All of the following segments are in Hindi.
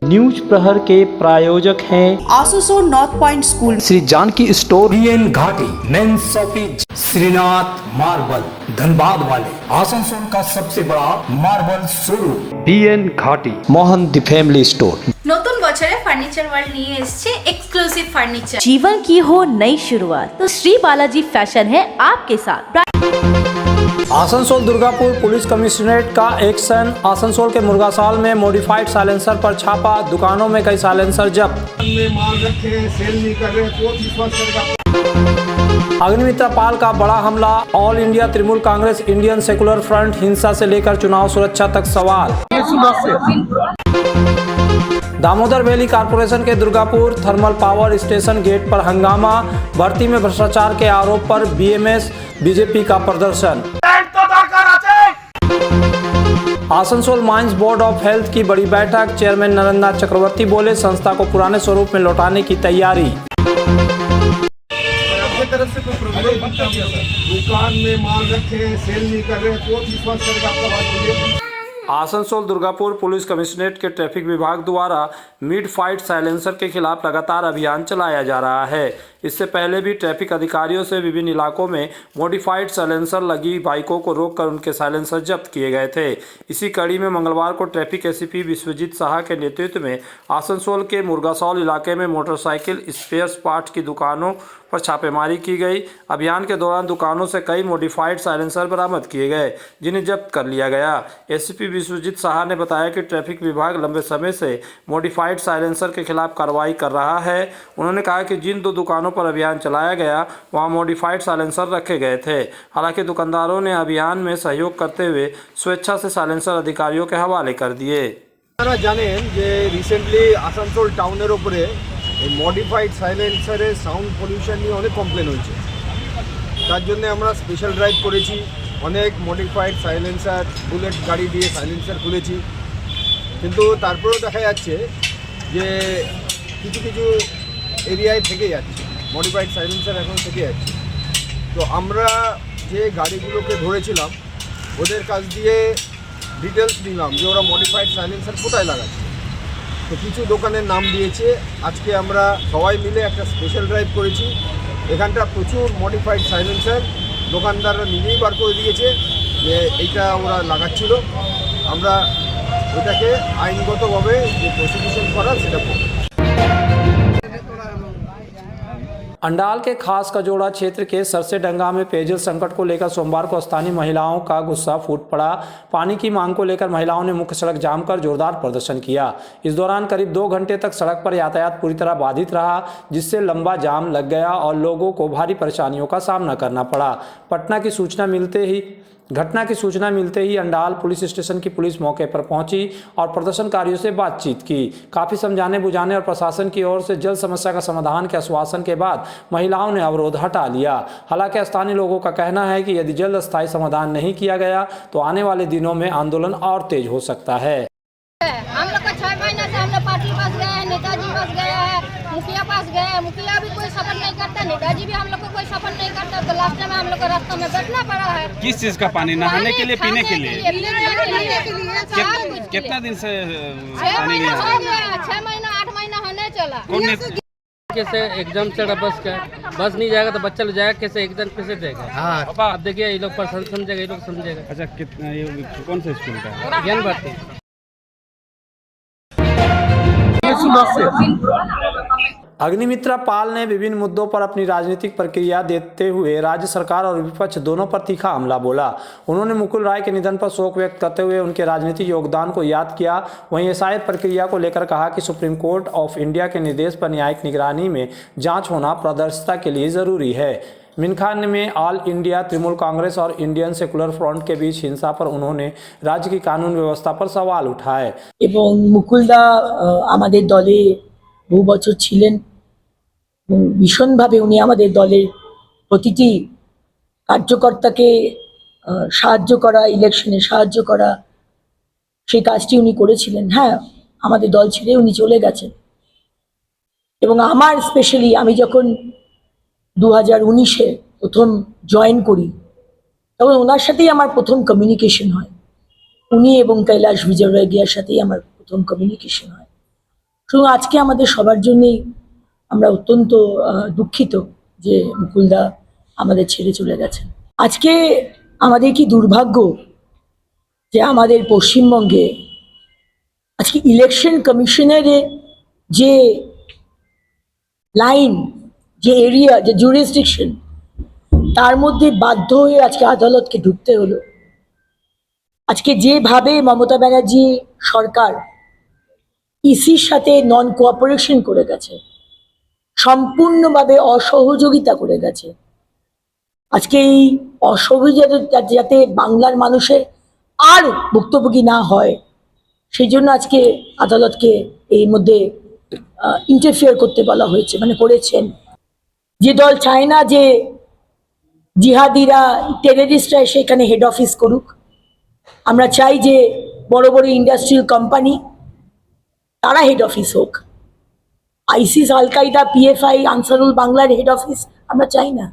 न्यूज प्रहर के प्रायोजक हैं Asansol North Point School, Shri Janaki Store, BN Ghati, men shopping, Shrinath Marble, Dhanbad वाले, आसनसोल का सबसे बड़ा मार्बल शोरूम, बीएन घाटी, मोहन द फैमिली स्टोर। নতুন বছরে ফার্নিচার ওয়ার্ল্ড নিয়ে এসেছে এক্সক্লুসিভ ফার্নিচার। जीवन की हो नई शुरुआत तो श्री बालाजी फैशन है आपके साथ। आसनसोल दुर्गापुर पुलिस कमिश्नरेट का एक्शन। आसनसोल के मुर्गासाल में मॉडिफाइड साइलेंसर पर छापा, दुकानों में कई साइलेंसर जब्त। अग्निमित्रा पाल का बड़ा हमला। All India Trinamool Congress Indian secular front हिंसा से लेकर चुनाव सुरक्षा तक सवाल। दामोदर वैली कारपोरेशन के Durgapur thermal power station gate पर हंगामा। भर्ती में भ्रष्टाचार के आरोप पर बीएमएस बीजेपी का प्रदर्शन। Asansol mines board of health की बड़ी बैठक। चेयरमैन नरेंद्र चक्रवर्ती बोले, संस्था को पुराने स्वरूप में लौटाने की तैयारी। दुकान में माल रखे, सेल नहीं कर रहे, कौन विश्वास करेगा आपका बात? आसनसोल दुर्गापुर पुलिस कमिश्नरेट के ट्रैफिक विभाग द्वारा मिड फाइट साइलेंसर के खिलाफ लगातार अभियान चलाया जा रहा है। इससे पहले भी ट्रैफिक अधिकारियों से विभिन्न इलाकों में मॉडिफाइड साइलेंसर लगी बाइकों को रोककर उनके साइलेंसर जब्त किए गए थे। इसी कड़ी में मंगलवार को ट्रैफिक एसीपी विश्वजीत शाह के नेतृत्व में आसनसोल के मुर्गासौल इलाके में मोटरसाइकिल स्पेयर्स पार्ट की दुकानों पर छापेमारी की गई। अभियान के दौरान दुकानों से कई मॉडिफाइड साइलेंसर बरामद किए गए, जिन्हें जब्त कर लिया गया। एसीपी विश्वजीत शाह ने बताया कि ट्रैफिक विभाग लंबे समय से मॉडिफाइड साइलेंसर के खिलाफ कार्रवाई कर रहा है। उन्होंने कहा कि जिन 2 दुकानों पर अभियान चलाया गया वहां मॉडिफाइड साइलेंसर रखे गए थे। हालांकि दुकानदारों ने अभियान में सहयोग करते हुए स्वेच्छा से साइलेंसर अधिकारियों के हवाले कर दिए। আপনারা জানেন যে রিসেন্টলি আসানসোল টাউনের উপরে এই মডিফাইড সাইলেন্সারের সাউন্ড পলিউশন নিয়ে অনেক কমপ্লেন হয়েছে। তার জন্য আমরা স্পেশাল ড্রাইভ করেছি, অনেক মডিফাইড সাইলেন্সার বুলেট গাড়ি দিয়ে সাইলেন্সার খুলেছি, কিন্তু তারপরেও দেখা যাচ্ছে যে কিছু কিছু এরিয়ায় থেকে যাচ্ছে মডিফাইড সাইলেন্সার এখন থেকে যাচ্ছে। তো আমরা যে গাড়িগুলোকে ধরেছিলাম ওদের কাছ দিয়ে ডিটেলস নিলাম যে ওরা মডিফাইড সাইলেন্সার কোথায় লাগাচ্ছে। তো কিছু দোকানের নাম দিয়েছে। আজকে আমরা সবাই মিলে একটা স্পেশাল ড্রাইভ করেছি। এখানটা প্রচুর মডিফাইড সাইলেন্সার দোকানদাররা নিজেই বার করে দিয়েছে যে এইটা ওরা লাগাচ্ছিল। আমরা ওটাকে আইনগতভাবে যে প্রসিকিউশন করার সেটা করব। अंडाल के खास कजोड़ा क्षेत्र के सरसेडंगा में पेयजल संकट को लेकर सोमवार को स्थानीय महिलाओं का गुस्सा फूट पड़ा। पानी की मांग को लेकर महिलाओं ने मुख्य सड़क जाम कर जोरदार प्रदर्शन किया। इस दौरान करीब 2 घंटे तक सड़क पर यातायात पूरी तरह बाधित रहा, जिससे लंबा जाम लग गया और लोगों को भारी परेशानियों का सामना करना पड़ा। घटना की सूचना मिलते ही अंडाल पुलिस स्टेशन की पुलिस मौके पर पहुंची और प्रदर्शनकारियों से बातचीत की। काफ़ी समझाने बुझाने और प्रशासन की ओर से जल्द समस्या का समाधान के आश्वासन के बाद महिलाओं ने अवरोध हटा लिया। हालांकि स्थानीय लोगों का कहना है कि यदि जल्द स्थायी समाधान नहीं किया गया तो आने वाले दिनों में आंदोलन और तेज हो सकता है। हम लोग का 6 महीने से हम लोग पार्टी पास गए हैं, नेताजी पास गए हैं, मुखिया पास गए हैं, मुखिया भी कोई सफर नहीं करता, नेताजी भी हम लोग को कोई सफर नहीं करता। तो लास्ट में हम लोग को रास्ते में बैठना पड़ा है। किस चीज का पानी? नहाने के लिए, पीने के लिए? कितना दिन से पानी नहीं? 6 महीना 8 महीना होने चला। कैसे एग्जाम चढ़ा बस का, बस नहीं जाएगा तो बच्चा लोग जाएगा कैसे, एग्जाम कैसे देगा? हाँ अब देखिए ये लोग पसंद समझेगा, ये लोग समझेगा। अच्छा, कितना ये कौन सा स्कूल का है? ज्ञान भारती। अग्निमित्रा पाल ने विभिन्न मुद्दों पर अपनी राजनीतिक प्रक्रिया देते हुए राज्य सरकार और विपक्ष दोनों पर तीखा हमला बोला। उन्होंने मुकुल राय के निधन पर शोक व्यक्त करते हुए उनके राजनीतिक योगदान को याद किया। वहीं एसआईआर प्रक्रिया को लेकर कहा कि सुप्रीम कोर्ट ऑफ इंडिया के निर्देश पर न्यायिक निगरानी में जांच होना पारदर्शिता के लिए जरूरी है। मिनखान में ऑल इंडिया तृणमूल कांग्रेस और इंडियन सेकुलर फ्रंट के बीच हिंसा पर उन्होंने राज्य की कानून व्यवस्था पर सवाल उठाए। এবং মুকুলদা আমাদের দলে বহু বছর ছিলেন, ভীষণভাবে উনি আমাদের দলের প্রতিটি কার্যকর্তাকে সাহায্য করা, ইলেকশনে সাহায্য করা, সেই কাজটি উনি করেছিলেন। হ্যাঁ, আমাদের দল ছেড়ে উনি চলে গেছেন এবং আমার স্পেশালি আমি যখন 2019-এ প্রথম জয়েন করি তখন ওনার সাথেই আমার প্রথম কমিউনিকেশন হয়। উনি এবং কৈলাস বিজয়ওয়াড়িয়ার সাথেই আমার প্রথম কমিউনিকেশন হয়। শুধু আজকে আমাদের সবার জন্যই আমরা অত্যন্ত দুঃখিত যে মুকুলদা আমাদের ছেড়ে চলে গেছেন। আজকে আমাদের কি দুর্ভাগ্য যে আমাদের পশ্চিমবঙ্গে আজকে ইলেকশন কমিশনারে যে লাইন, যে এরিয়া, যে জুরিসডিকশন, তার মধ্যে বাধ্য হয়ে আজকে আদালতকে ঢুকতে হলো। আজকে যেভাবে মমতা ব্যানার্জি সরকার ইসির সাথে নন কোঅপারেশন করে গেছে, সম্পূর্ণভাবে অসহযোগিতা করে গেছে, আজকে এই অসহযোগিতা যাতে বাংলার মানুষের আর ভুক্তভোগী না হয়, সেই জন্য আজকে আদালতকে এই মধ্যে ইন্টারফিয়ার করতে বলা হয়েছে, মানে করেছেন। যে দল চায় না যে জিহাদিরা, টেররিস্টরা এসে এখানে হেড অফিস করুক, আমরা চাই যে বড় বড় ইন্ডাস্ট্রিয়াল কোম্পানি তারা হেড অফিস হোক। আইসিস, আল কায়দা, পিএফআই, আনসারুল বাংলার হেড অফিস আমরা চাই না।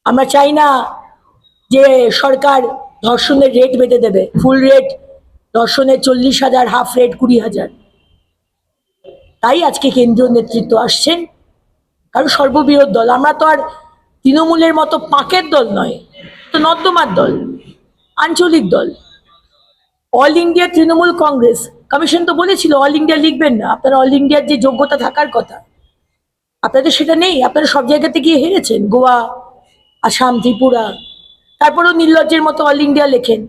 আমরা চাই না যে সরকার ধর্ষণের রেট বেঁধে দেবে, ফুল রেট ধর্ষণের 40,000, হাফ রেট 20,000। তাই আজকে কেন্দ্রীয় নেতৃত্ব আসছেন, কারণ সর্ববৃহৎ দল। আমরা তো আর তৃণমূলের মতো পাঁকের দল নয়, তো নর্দমার দল, আঞ্চলিক দল। All India Trinamool Congress commission তো বলেছিল অল ইন্ডিয়া লিখবেন না, আপনারা অল ইন্ডিয়ার যে যোগ্যতা থাকার কথা আপনাদের সেটা নেই। আপনারা সব জায়গাতে গিয়ে হেরেছেন, গোয়া, আসাম, ত্রিপুরা, তারপরেও নির্লজ্জের মতো অল ইন্ডিয়া লেখেন।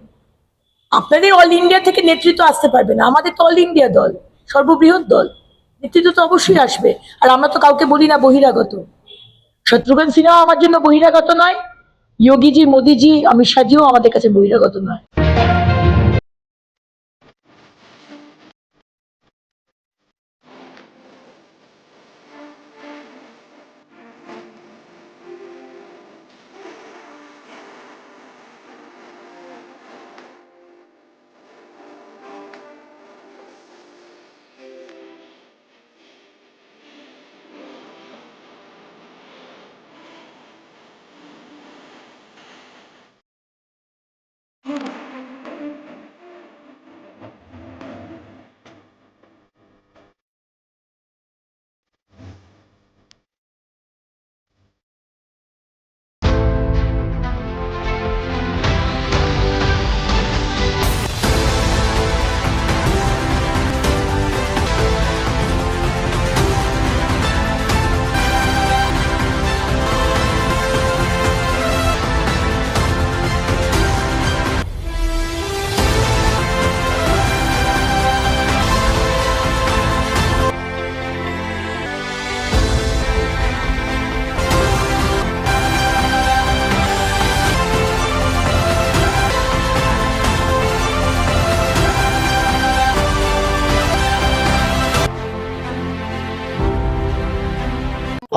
আপনাদের অল ইন্ডিয়া থেকে নেতৃত্ব আসতে পারবে না, আমাদের তো অল ইন্ডিয়া দল, সর্ববৃহৎ দল, নেতৃত্ব তো অবশ্যই আসবে। আর আমরা তো কাউকে বলি না বহিরাগত। শত্রুঘ্ন সিনহা আমার জন্য বহিরাগত নয়, যোগীজি, মোদিজি, অমিত শাহজিও আমাদের কাছে বহিরাগত নয়।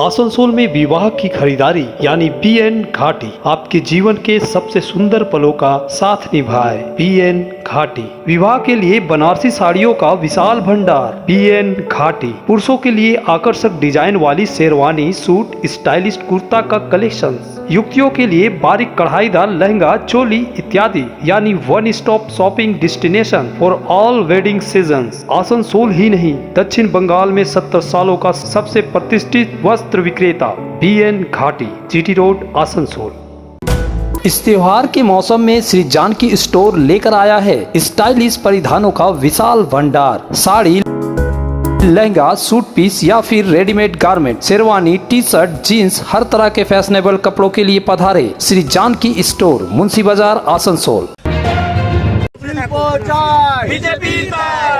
आसनसोल में विवाह की खरीदारी यानी बीएन घाटी आपके जीवन के सबसे सुंदर पलों का साथ निभाए। बीएन घाटी विवाह के लिए बनारसी साड़ियों का विशाल भंडार। बीएन घाटी पुरुषों के लिए आकर्षक डिजाइन वाली शेरवानी, सूट, स्टाइलिश कुर्ता का कलेक्शन, युवतियों के लिए बारीक कढ़ाईदार लहंगा, चोली इत्यादि, यानी one stop shopping destination for all wedding seasons. Asansol ही नहीं, दक्षिण बंगाल में 70 सालों का सबसे प्रतिष्ठित वस्त्र विक्रेता बीएन घाटी, जीटी रोड, आसनसोल। इस त्योहार के मौसम में श्री जानकी स्टोर लेकर आया है स्टाइलिश परिधानों का विशाल भंडार। साड़ी, लहंगा, सूट पीस या फिर readymade garment, sherwani, T shirt, jeans, हर तरह के फैशनेबल कपड़ों के लिए पधारे श्री जानकी स्टोर, मुंशी बाजार, आसनसोल।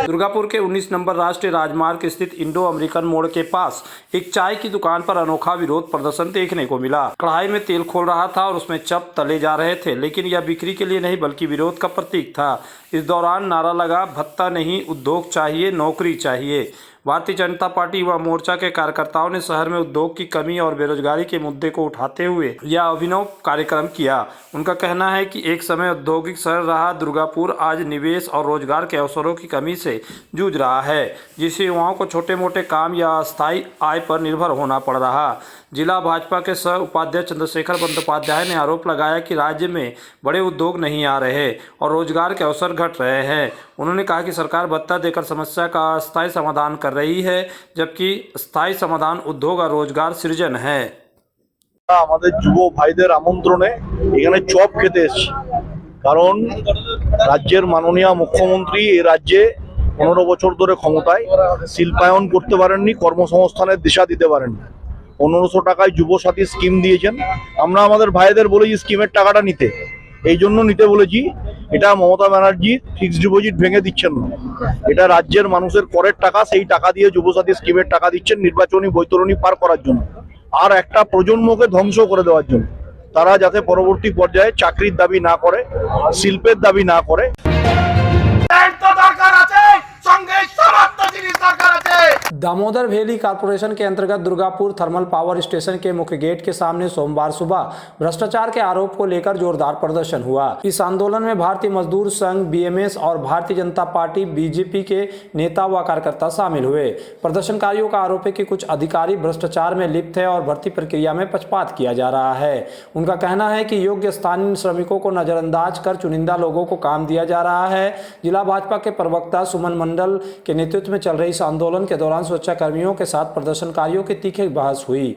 दुर्गापुर के 19 नंबर राष्ट्रीय राजमार्ग स्थित इंडो अमेरिकन मोड़ के पास एक चाय की दुकान पर अनोखा विरोध प्रदर्शन देखने को मिला। कढ़ाई में तेल खोल रहा था और उसमें चप तले जा रहे थे, लेकिन यह बिक्री के लिए नहीं बल्कि विरोध का प्रतीक था। इस दौरान नारा लगा, भत्ता नहीं, उद्योग चाहिए, नौकरी चाहिए। भारतीय जनता पार्टी युवा मोर्चा के कार्यकर्ताओं ने शहर में उद्योग की कमी और बेरोजगारी के मुद्दे को उठाते हुए यह अभिनव कार्यक्रम किया। उनका कहना है कि एक समय औद्योगिक शहर रहा दुर्गापुर आज निवेश और रोजगार के अवसरों की कमी से जूझ रहा है, जिससे युवाओं को छोटे मोटे काम या अस्थायी आय पर निर्भर होना पड़ रहा। जिला भाजपा के सह उपाध्यक्ष चंद्रशेखर बंदोपाध्याय ने आरोप लगाया कि राज्य में बड़े उद्योग नहीं आ रहे और रोजगार के अवसर घट रहे हैं। उन्होंने कहा कि सरकार भत्ता देकर समस्या का अस्थायी समाधान कर रही है, जबकि स्थायी समाधान उद्योग और रोजगार सृजन है। আমাদের যুব ভাইদের আমন্ত্রণে এখানে চপ খেতে এসেছি, কারণ রাজ্যের মাননীয় মুখ্যমন্ত্রী এই রাজ্যে 15 বছর ধরে ক্ষমতায় শিল্পায়ন করতে পারেননি, কর্মসংস্থানের দিশা দিতে পারেননি। 1500 টাকায় যুবসাথী স্কিম দিয়েছেন। আমরা আমাদের ভাইদের বলেছি স্কিমের টাকাটা নিতে, এই জন্য নিতে বলেছি। এটা মমতা ব্যানার্জি ফিক্সড ডিপোজিট ভেঙে দিচ্ছেন না, এটা রাজ্যের মানুষের করের টাকা, সেই টাকা দিয়ে যুবসাথী স্কিমের টাকা দিচ্ছেন নির্বাচনী বৈতরণী পার করার জন্য আর একটা প্রজন্মকে ধ্বংস করে দেওয়ার জন্য। তারা যাতে পরবর্তী পর্যায়ে চাকরির দাবি না করে, শিল্পের দাবি না করে। दामोदर वैली कारपोरेशन के अंतर्गत दुर्गापुर थर्मल पावर स्टेशन के मुख्य गेट के सामने सोमवार सुबह भ्रष्टाचार के आरोप को लेकर जोरदार प्रदर्शन हुआ। इस आंदोलन में भारतीय मजदूर संघ बीएमएस और भारतीय जनता पार्टी बीजेपी के नेता व कार्यकर्ता शामिल हुए। प्रदर्शनकारियों का आरोप है कि कुछ अधिकारी भ्रष्टाचार में लिप्त है और भर्ती प्रक्रिया में पक्षपात किया जा रहा है। उनका कहना है कि योग्य स्थानीय श्रमिकों को नजरअंदाज कर चुनिंदा लोगों को काम दिया जा रहा है। जिला भाजपा के प्रवक्ता सुमन मंडल के नेतृत्व में चल रही इस आंदोलन के दौरान सुरक्षा कर्मियों के साथ प्रदर्शनकारियों की तीखी बहस हुई,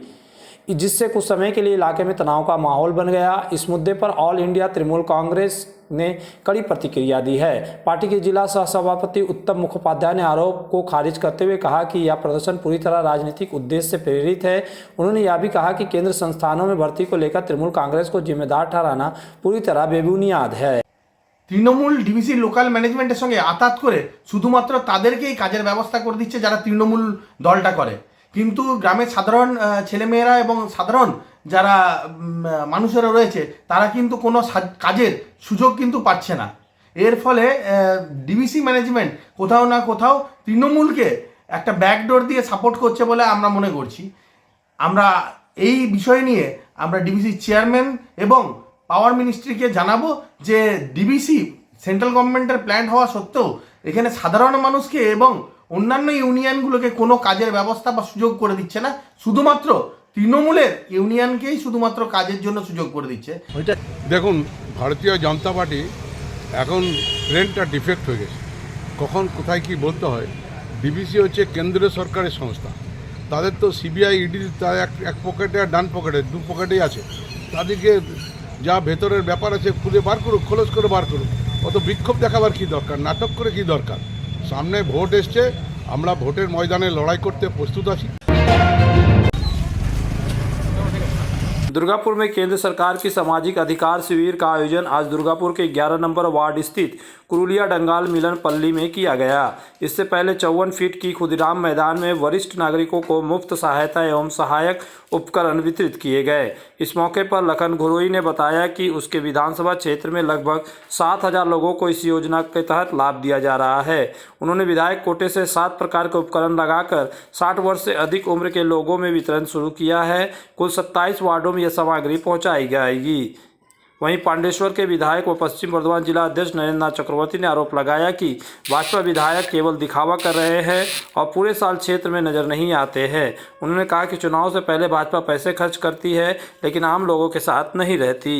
जिससे कुछ समय के लिए इलाके में तनाव का माहौल बन गया। इस मुद्दे पर ऑल इंडिया तृणमूल कांग्रेस ने कड़ी प्रतिक्रिया दी है। पार्टी के जिला सहसभापति उत्तम मुखोपाध्याय ने आरोप को खारिज करते हुए कहा कि यह प्रदर्शन पूरी तरह राजनीतिक उद्देश्य से प्रेरित है। उन्होंने यह भी कहा कि केंद्र संस्थानों में भर्ती को लेकर तृणमूल कांग्रेस को जिम्मेदार ठहराना पूरी तरह बेबुनियाद है। তৃণমূল ডিভিসি লোকাল ম্যানেজমেন্টের সঙ্গে আতাত করে শুধুমাত্র তাদেরকেই কাজের ব্যবস্থা করে দিচ্ছে যারা তৃণমূল দলটা করে, কিন্তু গ্রামের সাধারণ ছেলেমেয়েরা এবং সাধারণ যারা মানুষেরা রয়েছে তারা কিন্তু কোনো কাজের সুযোগ কিন্তু পাচ্ছে না। এর ফলে ডিভিসি ম্যানেজমেন্ট কোথাও না কোথাও তৃণমূলকে একটা ব্যাকডোর দিয়ে সাপোর্ট করছে বলে আমরা মনে করছি। আমরা এই বিষয় নিয়ে আমরা ডিভিসি চেয়ারম্যান এবং পাওয়ার মিনিস্ট্রিকে জানাবো যে ডিবিসি সেন্ট্রাল গভর্নমেন্টের প্ল্যান হওয়া সত্ত্বেও এখানে সাধারণ মানুষকে এবং অন্যান্য ইউনিয়নগুলোকে কোনো কাজের ব্যবস্থা বা সুযোগ করে দিচ্ছে না, শুধুমাত্র তৃণমূলের ইউনিয়নকেই শুধুমাত্র কাজের জন্য সুযোগ করে দিচ্ছে। দেখুন, ভারতীয় জনতা পার্টি এখন ব্রেনটা ডিফেক্ট হয়ে গেছে, কখন কোথায় কি বলতে হয়। ডিবিসি হচ্ছে কেন্দ্রীয় সরকারের সংস্থা, তাদের তো সিবিআই ইডি তার এক পকেটে আর ডান পকেটে দু পকেটেই আছে। তাদেরকে যা ভেতরের ব্যাপার আছে খুঁজে বার করুক, খোলস করে বার করুক। অত বিক্ষোভ দেখাবার কি দরকার, নাটক করে কি দরকার। সামনে ভোট এসছে, আমরা ভোটের ময়দানে লড়াই করতে প্রস্তুত আছি। दुर्गापुर में केंद्र सरकार की सामाजिक अधिकार शिविर का आयोजन आज दुर्गापुर के 11 नंबर वार्ड स्थित कुरुलिया डंगाल मिलन पल्ली में किया गया। इससे पहले 54 फीट की खुदीराम मैदान में वरिष्ठ नागरिकों को मुफ्त सहायता एवं सहायक उपकरण वितरित किए गए। इस मौके पर लखन घुरोई ने बताया कि उसके विधानसभा क्षेत्र में लगभग 7000 लोगों को इस योजना के तहत लाभ दिया जा रहा है। उन्होंने विधायक कोटे से 7 प्रकार के उपकरण लगाकर 60 वर्ष से अधिक उम्र के लोगों में वितरण शुरू किया है। कुल 27 वार्डों में यह सामग्री पहुंचाई जाएगी। वहीं पांडेश्वर के विधायक व पश्चिम बर्धमान जिला अध्यक्ष नरेंद्र नाथ चक्रवर्ती ने आरोप लगाया कि भाजपा विधायक केवल दिखावा कर रहे हैं और पूरे साल क्षेत्र में नजर नहीं आते हैं। उन्होंने कहा कि चुनाव से पहले भाजपा पैसे खर्च करती है लेकिन आम लोगों के साथ नहीं रहती।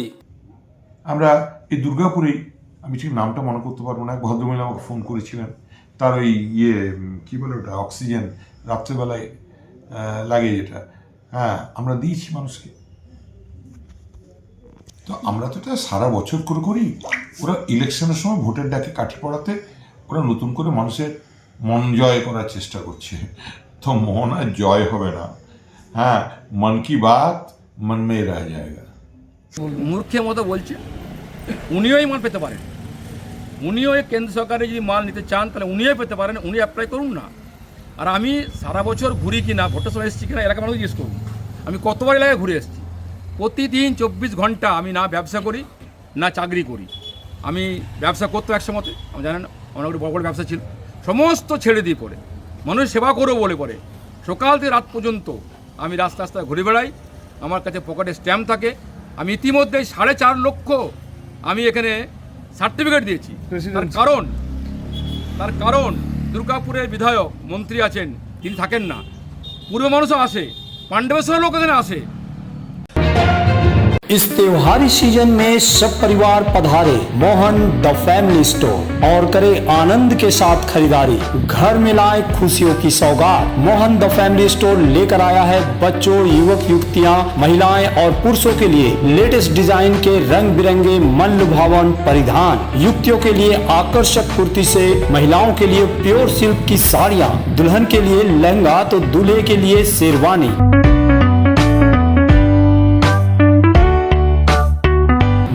আমরা এই দুর্গাপুরে, আমি ঠিক নামটা মনে করতে পারবো না, এক ভদ্রমহিলা আমাকে ফোন করেছিলেন, তার ওই কী বলে ওটা অক্সিজেন রাত্রেবেলায় লাগে যেটা, হ্যাঁ আমরা দিয়েছি মানুষকে। তো আমরা তো এটা সারা বছর করে করি। ওরা ইলেকশনের সময় ভোটের ডাকে কাঠি পড়াতে ওরা নতুন করে মানুষের মন জয় করার চেষ্টা করছে। তো মন আর জয় হবে না, হ্যাঁ মন কি বাত মন মে রহ যায়গা। মূর্খের মতো বলছে, উনিও এই মাল পেতে পারেন, উনিও কেন্দ্র সরকারে যদি মাল নিতে চান তাহলে উনিও পেতে পারেন, উনি অ্যাপ্লাই করুন না। আর আমি সারা বছর ঘুরি কি না, ভোটের সময় এসেছি কিনা এলাকা মানুষ জিজ্ঞেস করুন। আমি কতবার এলাকায় ঘুরে এসেছি, প্রতিদিন 24 ঘন্টা আমি না ব্যবসা করি না চাকরি করি। আমি ব্যবসা করতে এক সময়, আমি জানেন অনেক বড় বড় ব্যবসা ছিল, সমস্ত ছেড়ে দিয়ে পড়ে মানুষের সেবা করবো বলে পড়ে সকাল থেকে রাত পর্যন্ত আমি রাস্তা রাস্তায় ঘুরে বেড়াই। আমার কাছে পকেটে স্ট্যাম্প থাকে। আমি ইতিমধ্যে 4.5 লক্ষ আমি এখানে সার্টিফিকেট দিয়েছি। তার কারণ দুর্গাপুরের বিধায়ক মন্ত্রী আছেন, তিনি থাকেন না, পূর্ব মানুষও আসে, पांडवेश्वर लोग एखाনে আসে। इस त्योहारी सीजन में सब परिवार पधारे मोहन द फैमिली स्टोर और करे आनंद के साथ खरीदारी। घर में लाए खुशियों की सौगात। मोहन द फैमिली स्टोर लेकर आया है बच्चों, युवक युवतियां, महिलाएं और पुरुषों के लिए लेटेस्ट डिजाइन के रंग बिरंगे मन लुभावन परिधान। युवतियों के लिए आकर्षक कुर्ती से, महिलाओं के लिए प्योर सिल्क की साड़ियाँ, दुल्हन के लिए लहंगा तो दूल्हे के लिए sherwani.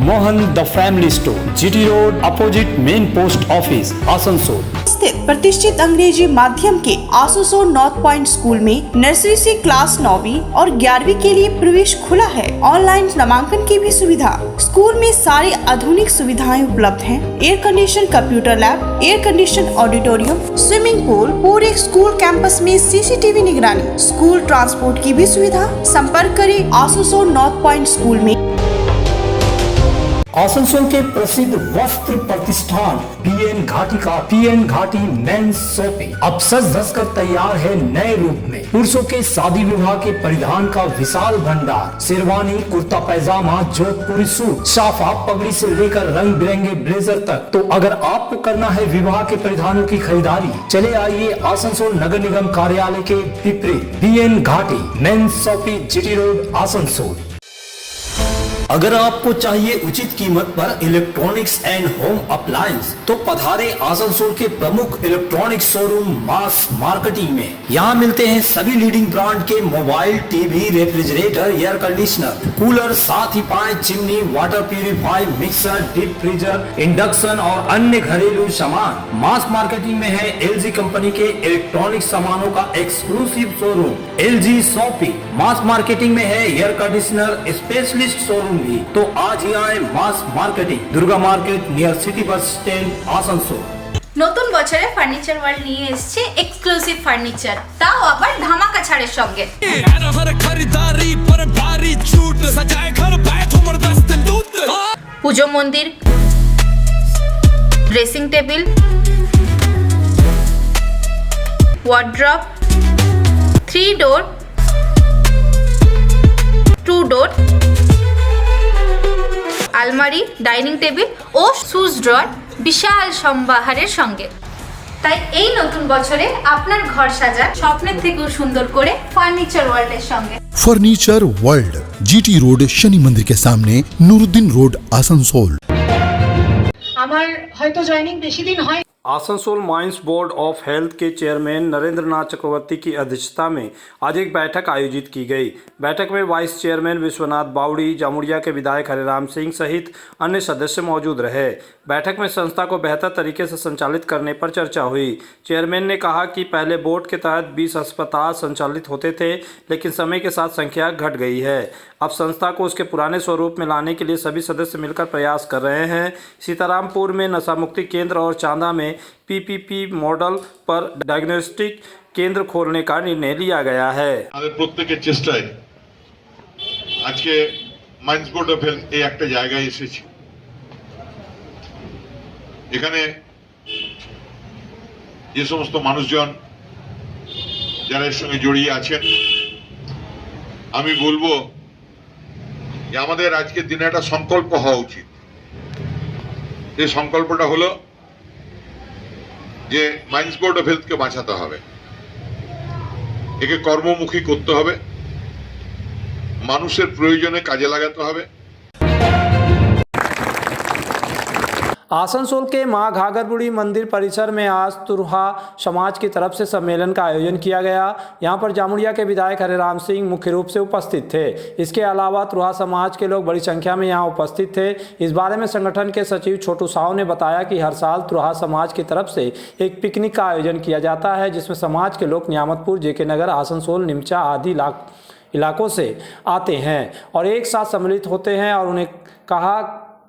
Mohan the family store, GT road, opposite main post office, Asansol. स्थित प्रतिष्ठित अंग्रेजी माध्यम के आसनसोल नॉर्थ पॉइंट स्कूल में नर्सरी से क्लास 9वीं और 11वीं के लिए प्रवेश खुला है। ऑनलाइन नामांकन की भी सुविधा। स्कूल में सारी आधुनिक सुविधाएं उपलब्ध हैं। Air condition computer lab, air condition auditorium, swimming pool, पूरे स्कूल कैंपस में सीसीटीवी निगरानी, स्कूल ट्रांसपोर्ट की भी सुविधा। संपर्क करें आसनसोल नॉर्थ पॉइंट स्कूल में। आसनसोल के प्रसिद्ध वस्त्र प्रतिष्ठान पीएन घाटी का पीएन घाटी मेंस शॉपिंग अब सज धज कर तैयार है नए रूप में। पुरुषों के शादी विवाह के परिधान का विशाल भंडार, शेरवानी, कुर्ता पैजामा, जोधपुरी सूट, साफा, पगड़ी से लेकर रंग बिरंगे ब्लेजर तक। तो अगर आपको करना है विवाह के परिधानों की खरीदारी, चले आइए आसनसोल नगर निगम कार्यालय के विपरीत पीएन घाटी men's shopping, GT road, Asansol. अगर आपको चाहिए उचित कीमत पर इलेक्ट्रॉनिक्स एंड होम अप्लायंस तो पधारे आसनसोल के प्रमुख इलेक्ट्रॉनिक्स शोरूम मास मार्केटिंग में। यहाँ मिलते हैं सभी लीडिंग ब्रांड के mobile, TV, refrigerator, air conditioner, cooler, साथ ही पाए chimney, water purifier, mixer, deep freezer, induction और अन्य घरेलू सामान। मास मार्केटिंग में है एलजी कंपनी के इलेक्ट्रॉनिक सामानों का एक्सक्लूसिव शोरूम एलजी शॉपिंग। मास मार्केटिंग में है एयर कंडीशनर स्पेशलिस्ट शोरूम भी। तो आज ही आए mass marketing, Durga market near city bus stand, Asansol. নতুন বছরে ফার্নিচার ওয়ার্ল্ড নিয়ে এসেছে এক্সক্লুসিভ ফার্নিচার, তাও আবার ধামাকা ছাড়ের সঙ্গে। পুজো মন্দির, ড্রেসিং টেবিল, ওয়ার্ড্রপ, 3 ডোর, 2 ডোর, আলমারি, ডাইনিং টেবিল ও শুজ ড্রয়ার বিশাল সম্ভারের সঙ্গে। তাই এই নতুন বছরে আপনার ঘর সাজান স্বপ্নের থেকেও সুন্দর করে ফার্নিচার ওয়ার্ল্ডের সঙ্গে। Furniture world, GT road, Shani मंदिर के सामने, नूरुद्दीन रोड, आसनसोल। আমার হয়তো জয়েনিং বেশি দিন হয়। Asansol mines board of health के चेयरमैन नरेंद्र नाथ चक्रवर्ती की अध्यक्षता में आज एक बैठक आयोजित की गई। बैठक में वाइस चेयरमैन विश्वनाथ बावड़ी, जामुड़िया के विधायक हरिराम सिंह सहित अन्य सदस्य मौजूद रहे। बैठक में संस्था को बेहतर तरीके से संचालित करने पर चर्चा हुई। चेयरमैन ने कहा कि पहले बोर्ड के तहत 20 अस्पताल संचालित होते थे, लेकिन समय के साथ संख्या घट गई है। अब संस्था को उसके पुराने स्वरूप में लाने के लिए सभी सदस्य मिलकर प्रयास कर रहे हैं। सीतारामपुर में नशा मुक्ति केंद्र और चांदा में पीपीपी मॉडल पर डायग्नोस्टिक केंद्र खोलने का निर्णय लिया गया है। প্রত্যেকের চেষ্টায় আজকে মাইন্স বোর্ড অফ হেলথ এই একটা জায়গায় এসেছে। এখানে যে সমস্ত মানুষজন যারা এর সঙ্গে জড়িয়ে আছেন, আমি বলবো যে আমাদের আজকের দিনে একটা সংকল্প হওয়া উচিত। এই সংকল্পটা হলো যে মাইন্স বোর্ড অফ হেলথকে বাঁচাতে হবে, একে কর্মমুখী করতে হবে, মানুষের প্রয়োজনে কাজে লাগাতে হবে। आसनसोल के मां घाघरबुड़ी मंदिर परिसर में आज तुरहा समाज की तरफ से सम्मेलन का आयोजन किया गया। यहां पर जामुड़िया के विधायक हरिराम सिंह मुख्य रूप से उपस्थित थे। इसके अलावा तुरहा समाज के लोग बड़ी संख्या में यहां उपस्थित थे। इस बारे में संगठन के सचिव छोटू साहू ने बताया कि हर साल तुरहा समाज की तरफ से एक पिकनिक का आयोजन किया जाता है, जिसमें समाज के लोग नियामतपुर, जेके नगर, आसनसोल, निमचा आदि इलाकों से आते हैं और एक साथ सम्मिलित होते हैं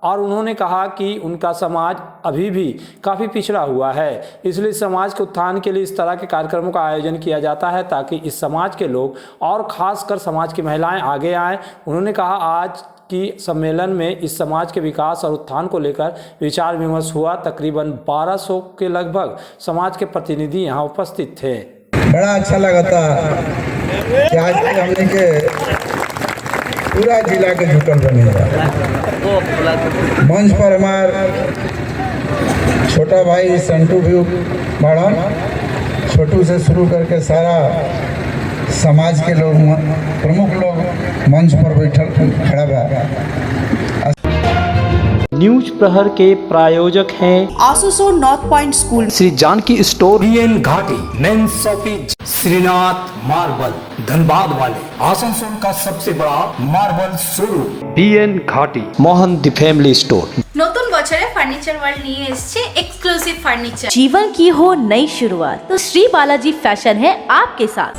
और उन्होंने कहा कि उनका समाज अभी भी काफ़ी पिछड़ा हुआ है, इसलिए समाज के उत्थान के लिए इस तरह के कार्यक्रमों का आयोजन किया जाता है ताकि इस समाज के लोग और ख़ासकर समाज की महिलाएं आगे आएं। उन्होंने कहा आज की सम्मेलन में इस समाज के विकास और उत्थान को लेकर विचार विमर्श हुआ। तकरीबन 1200 के लगभग समाज के प्रतिनिधि यहाँ उपस्थित थे। बड़ा अच्छा लगा था कि आज हमने के पूरा जिला के जुटल बनेगा। मंच पर हमार छोटा भाई संटू भी बड़ा, छोटू से शुरू करके सारा समाज के लोग, प्रमुख लोग मंच पर बैठल खड़ा बा। न्यूज प्रहर के प्रायोजक हैं Asansol North Point School, Shri Janaki Store, BN Ghati, men's shopping, Shrinath Marble, Dhanbad वाले, आसनसोल का सबसे बड़ा मार्बल शोरूम, बीएन घाटी, मोहन द फैमिली स्टोर। নতুন বছরে ফার্নিচার ওয়ার্ল্ড নিয়ে এসেছে এক্সক্লুসিভ ফার্নিচার। जीवन की हो नई शुरुआत तो श्री बालाजी फैशन है आपके साथ।